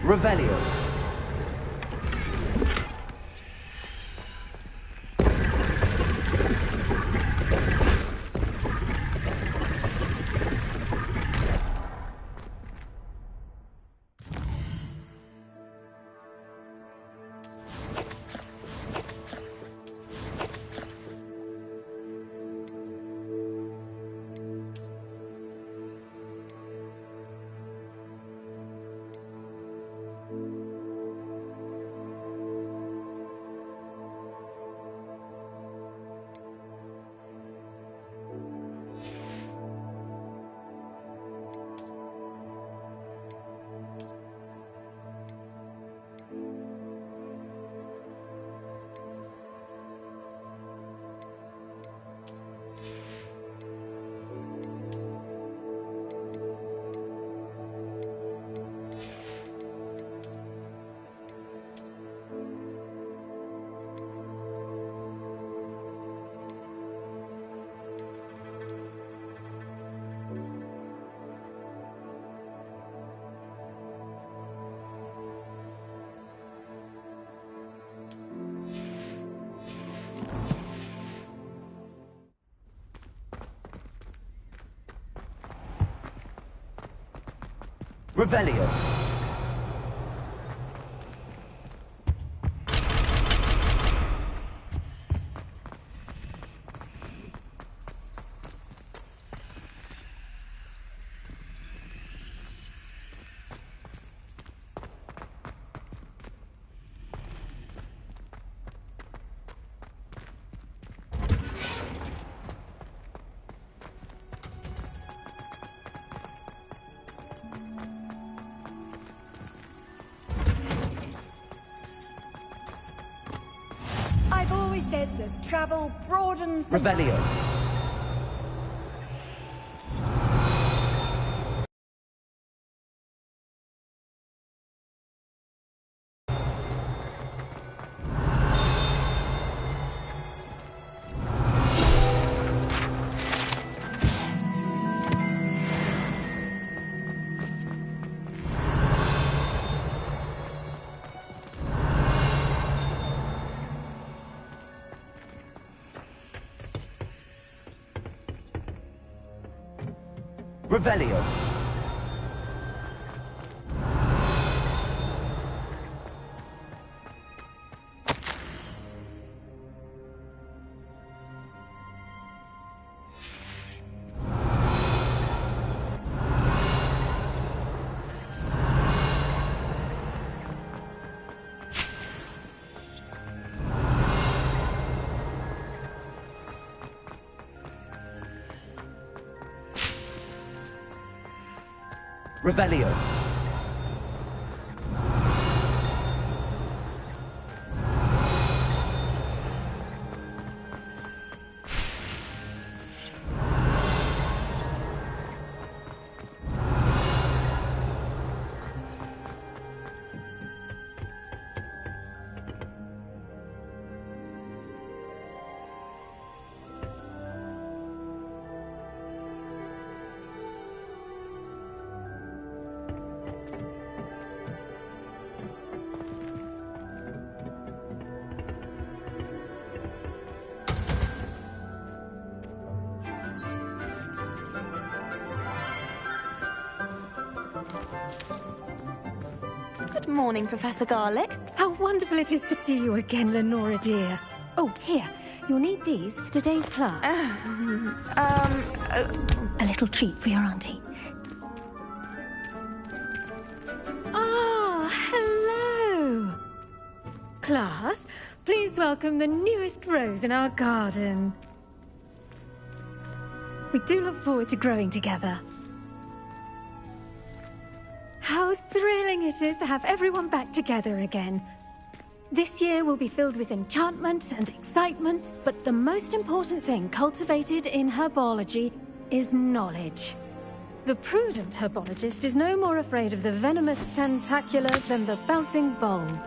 Revelio. Revelio. I've always said that travel broadens the Revelio. Revelio. Revelio. Good morning, Professor Garlick. How wonderful it is to see you again, Lenora dear. Oh, here. You'll need these for today's class. A little treat for your auntie. Ah, hello. Class, please welcome the newest rose in our garden. We do look forward to growing together. How thrilling it is to have everyone back together again. This year will be filled with enchantment and excitement, but the most important thing cultivated in herbology is knowledge. The prudent herbologist is no more afraid of the venomous tentacular than the bouncing bulb.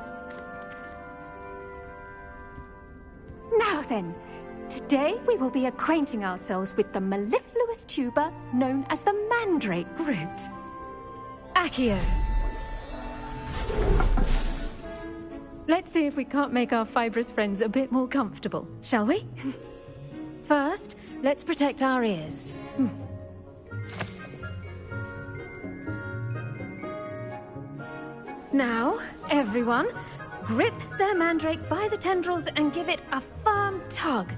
Now then, today we will be acquainting ourselves with the mellifluous tuber known as the mandrake root. Accio. Let's see if we can't make our fibrous friends a bit more comfortable, shall we? First, let's protect our ears. Now, everyone, grip their mandrake by the tendrils and give it a firm tug.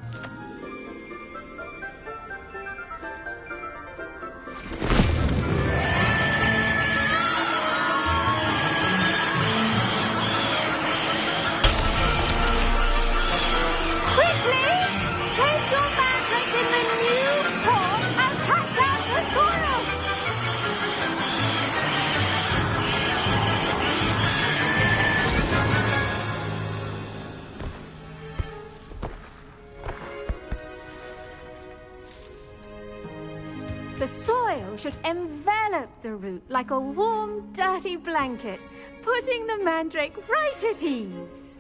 The soil should envelop the root like a warm, dirty blanket, putting the mandrake right at ease.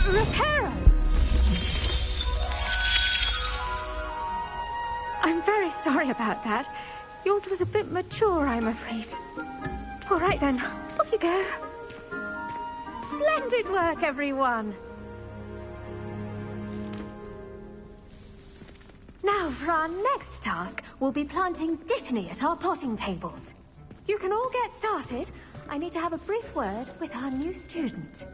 Reparo! I'm very sorry about that. Yours was a bit mature, I'm afraid. All right then, off you go. Splendid work, everyone! Now, for our next task, we'll be planting Dittany at our potting tables. You can all get started. I need to have a brief word with our new student.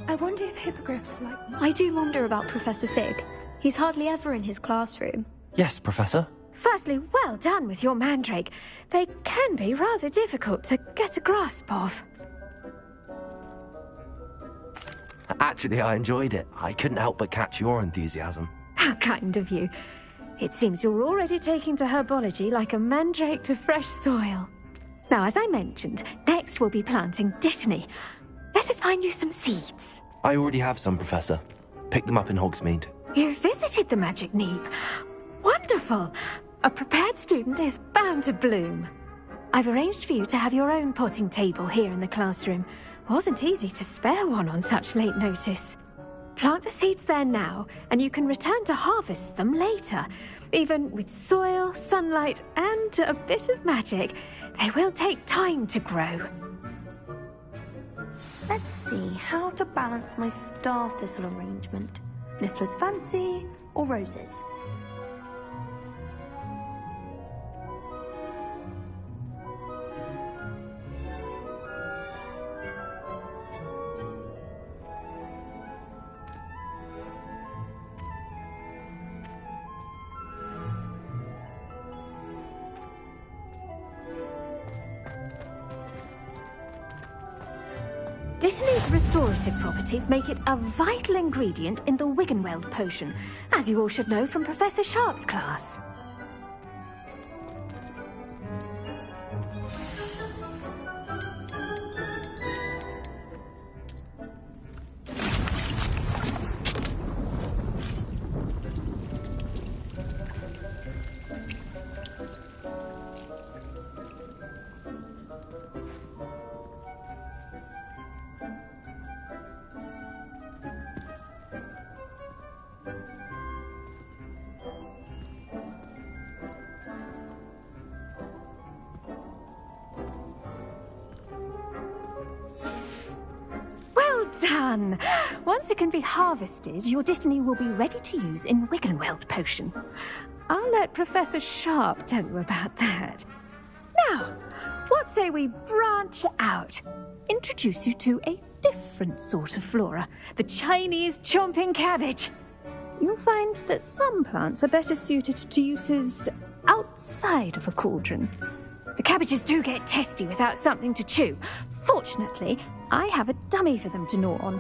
I wonder if hippogriffs like... I do wonder about Professor Fig. He's hardly ever in his classroom. Yes, Professor. Firstly, well done with your mandrake. They can be rather difficult to get a grasp of. Actually, I enjoyed it. I couldn't help but catch your enthusiasm. How kind of you. It seems you're already taking to herbology like a mandrake to fresh soil. Now, as I mentioned, next we'll be planting Dittany. Let us find you some seeds. I already have some, Professor. Picked them up in Hogsmeade. You visited the Magic Neep. Wonderful! A prepared student is bound to bloom. I've arranged for you to have your own potting table here in the classroom. Wasn't easy to spare one on such late notice. Plant the seeds there now, and you can return to harvest them later. Even with soil, sunlight, and a bit of magic, they will take time to grow. Let's see how to balance my star thistle arrangement. Niffler's fancy or roses? Dittany's restorative properties make it a vital ingredient in the Wiggenweld potion, as you all should know from Professor Sharp's class. Done! Once it can be harvested, your Dittany will be ready to use in Wiggenweld potion. I'll let Professor Sharp tell you about that. Now, what say we branch out? Introduce you to a different sort of flora, the Chinese chomping cabbage. You'll find that some plants are better suited to uses outside of a cauldron. The cabbages do get testy without something to chew. Fortunately, I have a dummy for them to gnaw on.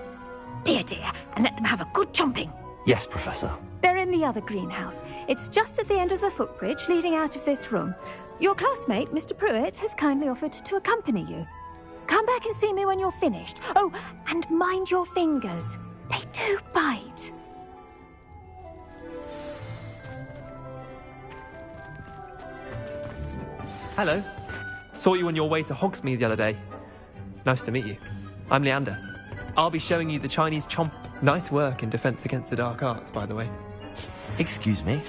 Be a dear and let them have a good chomping. Yes, Professor. They're in the other greenhouse. It's just at the end of the footbridge leading out of this room. Your classmate, Mr. Pruitt, has kindly offered to accompany you. Come back and see me when you're finished. Oh, and mind your fingers. They do bite. Hello. Saw you on your way to Hogsmeade the other day. Nice to meet you. I'm Leander. I'll be showing you the Chinese chomp. Nice work in Defense Against the Dark Arts, by the way. Excuse me?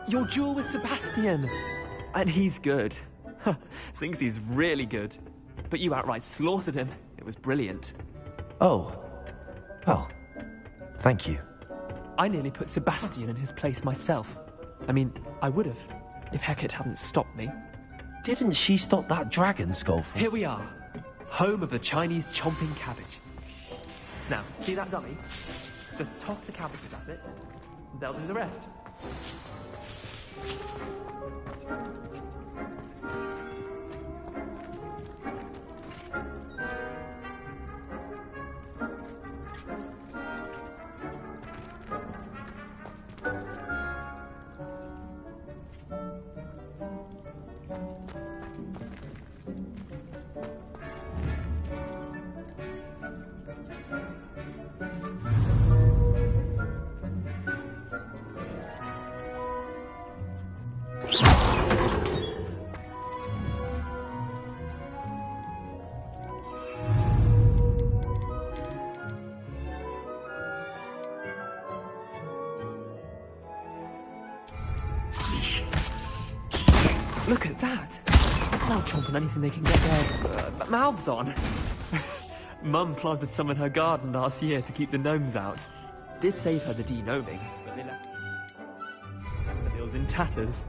Your duel with Sebastian. And he's good. Thinks he's really good. But you outright slaughtered him. It was brilliant. Oh. Well, thank you. I nearly put Sebastian in his place myself. I mean, I would have, if Hecate hadn't stopped me. Didn't she stop that dragon skull from... Here we are. Home of the Chinese chomping cabbage. Now, see that dummy? Just toss the cabbages at it, and they'll do the rest. Look at that! They'll chomp on anything they can get their mouths on. Mum planted some in her garden last year to keep the gnomes out. Did save her the de-gnoming, but they left the deal's in tatters.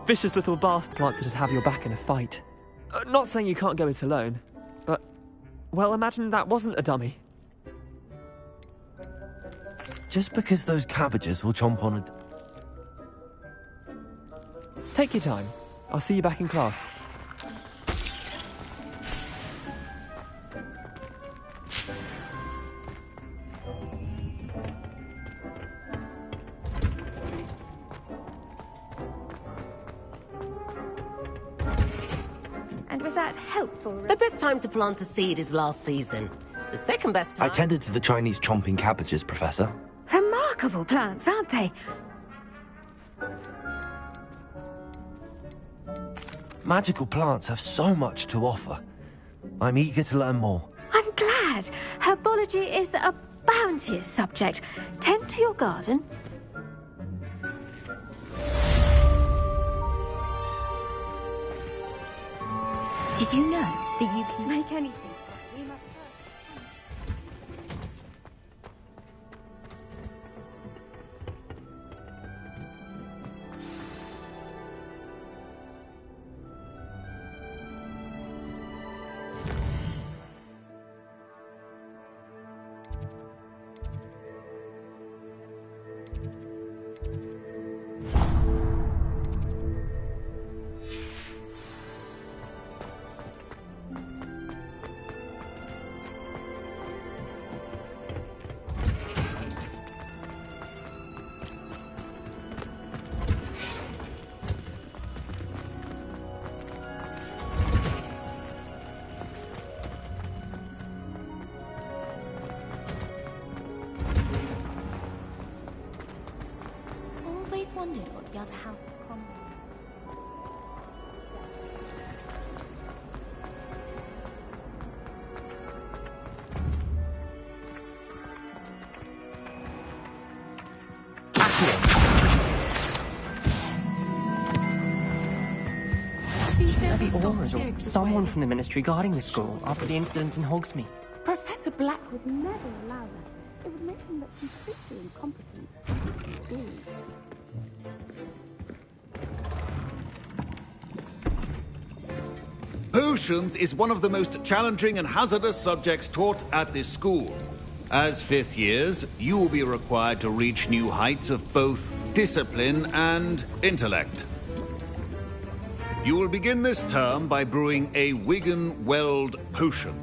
Vicious little bastard wants to have your back in a fight. Not saying you can't go it alone, but, well, imagine that wasn't a dummy. Just because those cabbages will chomp on a... Take your time. I'll see you back in class. And with that helpful... The best time to plant a seed is last season. The second best time... I tended to the Chinese chomping cabbages, Professor. Remarkable plants, aren't they? Magical plants have so much to offer. I'm eager to learn more. I'm glad. Herbology is a bounteous subject. Tend to your garden. Did you know that you can Make anything. We must wondered what the other house had promised. The auras or someone from the ministry guarding the school after the incident in Hogsmeade. Professor Black would never allow that. It would make him look completely incompetent. Potions is one of the most challenging and hazardous subjects taught at this school. As fifth years, you will be required to reach new heights of both discipline and intellect. You will begin this term by brewing a Wigan-Weld potion.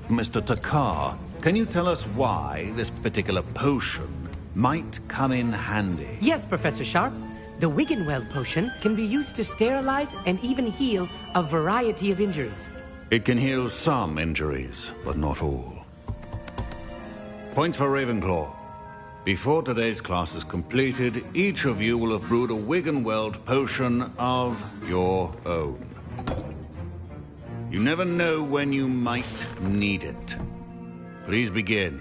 Mr. Takar, can you tell us why this particular potion might come in handy? Yes, Professor Sharp. The Wigan-Weld potion can be used to sterilize and even heal a variety of injuries. It can heal some injuries, but not all. Points for Ravenclaw. Before today's class is completed, each of you will have brewed a Wigan-Weld potion of your own. You never know when you might need it. Please begin.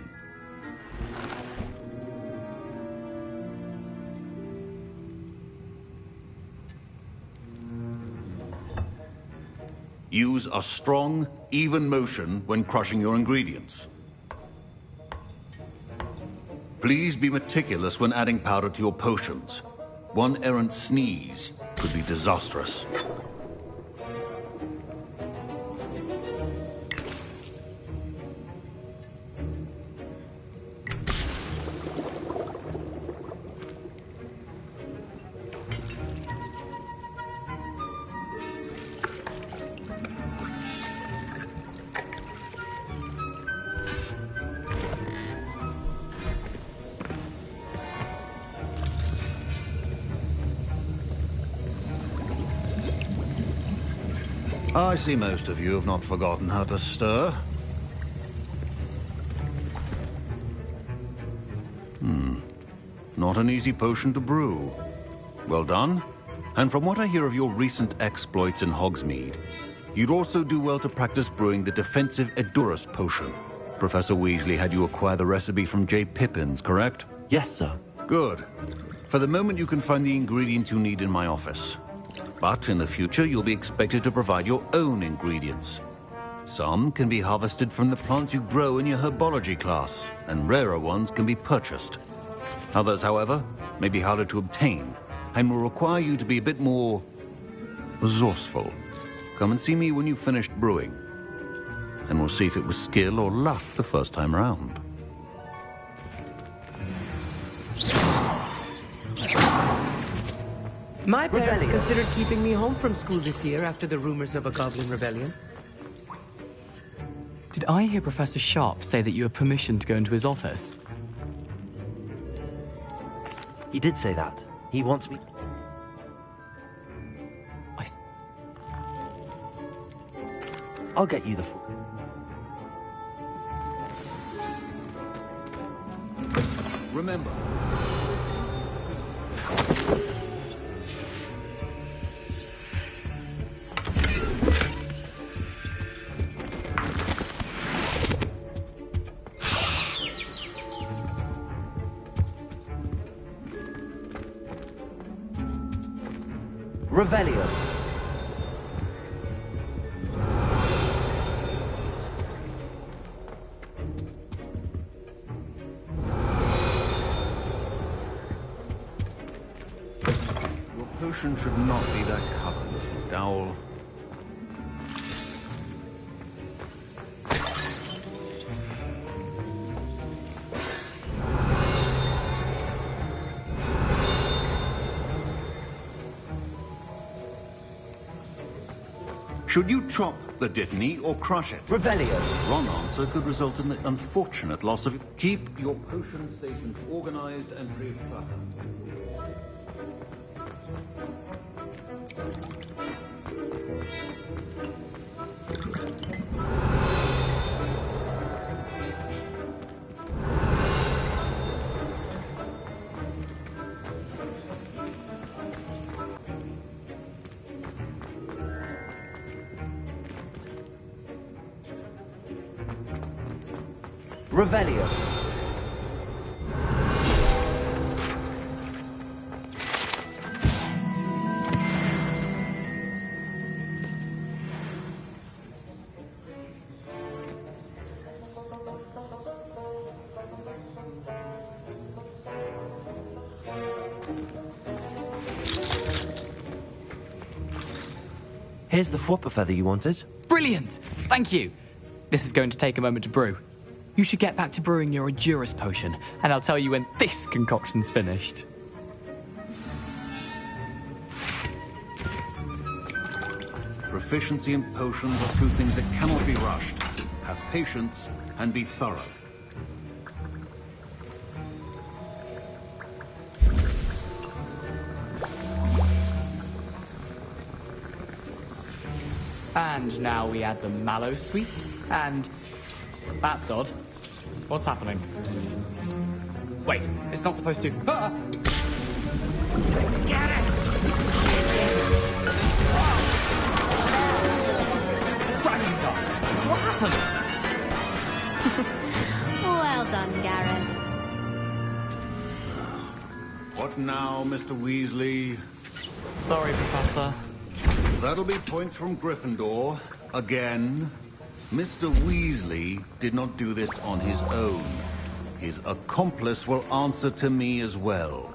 Use a strong, even motion when crushing your ingredients. Please be meticulous when adding powder to your potions. One errant sneeze could be disastrous. I see most of you have not forgotten how to stir. Not an easy potion to brew. Well done. And from what I hear of your recent exploits in Hogsmeade, you'd also do well to practice brewing the defensive Edurus potion. Professor Weasley had you acquire the recipe from J. Pippins, correct? Yes, sir. Good. For the moment, you can find the ingredients you need in my office. But in the future, you'll be expected to provide your own ingredients. Some can be harvested from the plants you grow in your herbology class, and rarer ones can be purchased. Others, however, may be harder to obtain, and will require you to be a bit more resourceful. Come and see me when you've finished brewing, and we'll see if it was skill or luck the first time round. My parents considered keeping me home from school this year after the rumors of a goblin rebellion. Did I hear Professor Sharp say that you have permission to go into his office? He did say that. He wants me... I'll get you the... Remember... Revelio. Your potion should not be that colorless, McDowell. Should you chop the Dittany or crush it? Revelio. Wrong answer could result in the unfortunate loss of... Keep your potion stations organized and free of clutter. Revelio. Here's the Fwopper feather you wanted. Brilliant! Thank you. This is going to take a moment to brew. You should get back to brewing your Endurus potion, and I'll tell you when this concoction's finished. Proficiency and potions are two things that cannot be rushed. Have patience and be thorough. And now we add the mallow sweet, and... That's odd. What's happening? Wait, it's not supposed to... Ah! Get it! Dragon Star! What happened? Well done, Gareth. What now, Mr. Weasley? Sorry, Professor. That'll be points from Gryffindor. Again. Mr. Weasley did not do this on his own. His accomplice will answer to me as well.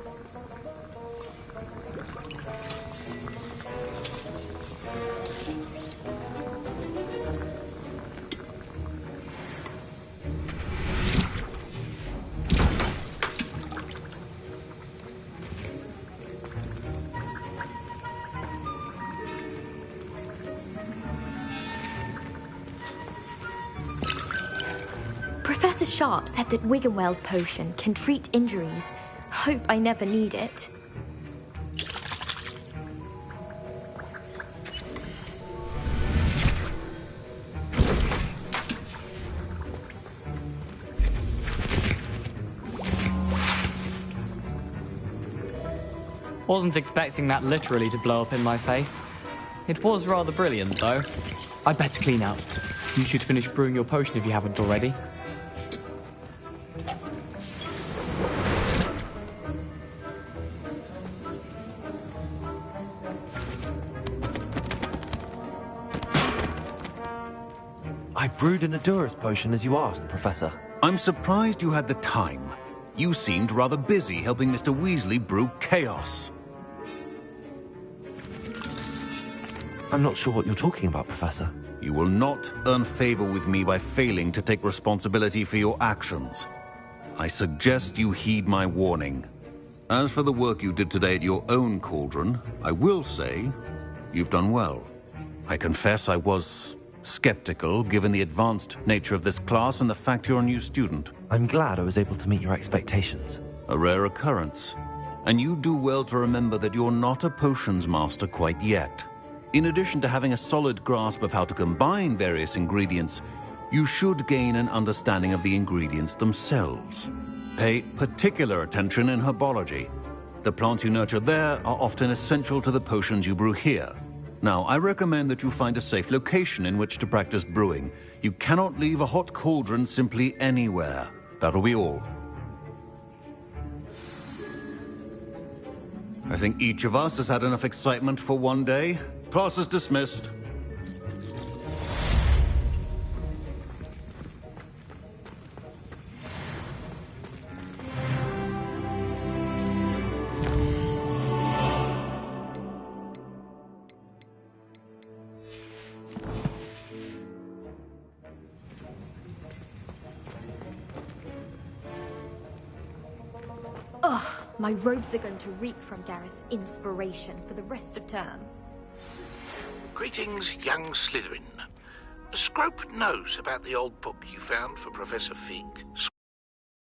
Professor Sharp said that Wiggenweld potion can treat injuries. Hope I never need it. Wasn't expecting that literally to blow up in my face. It was rather brilliant, though. I'd better clean up. You should finish brewing your potion if you haven't already. I brewed an Endurus potion as you asked, Professor. I'm surprised you had the time. You seemed rather busy helping Mr. Weasley brew chaos. I'm not sure what you're talking about, Professor. You will not earn favor with me by failing to take responsibility for your actions. I suggest you heed my warning. As for the work you did today at your own cauldron, I will say you've done well. I confess I was skeptical, given the advanced nature of this class and the fact you're a new student. I'm glad I was able to meet your expectations. A rare occurrence. And you do well to remember that you're not a potions master quite yet. In addition to having a solid grasp of how to combine various ingredients, you should gain an understanding of the ingredients themselves. Pay particular attention in herbology. The plants you nurture there are often essential to the potions you brew here. Now, I recommend that you find a safe location in which to practice brewing. You cannot leave a hot cauldron simply anywhere. That'll be all. I think each of us has had enough excitement for one day. Class is dismissed. Ugh, my robes are going to reek from Gareth's inspiration for the rest of term. Greetings, young Slytherin. Scrope knows about the old book you found for Professor Fig.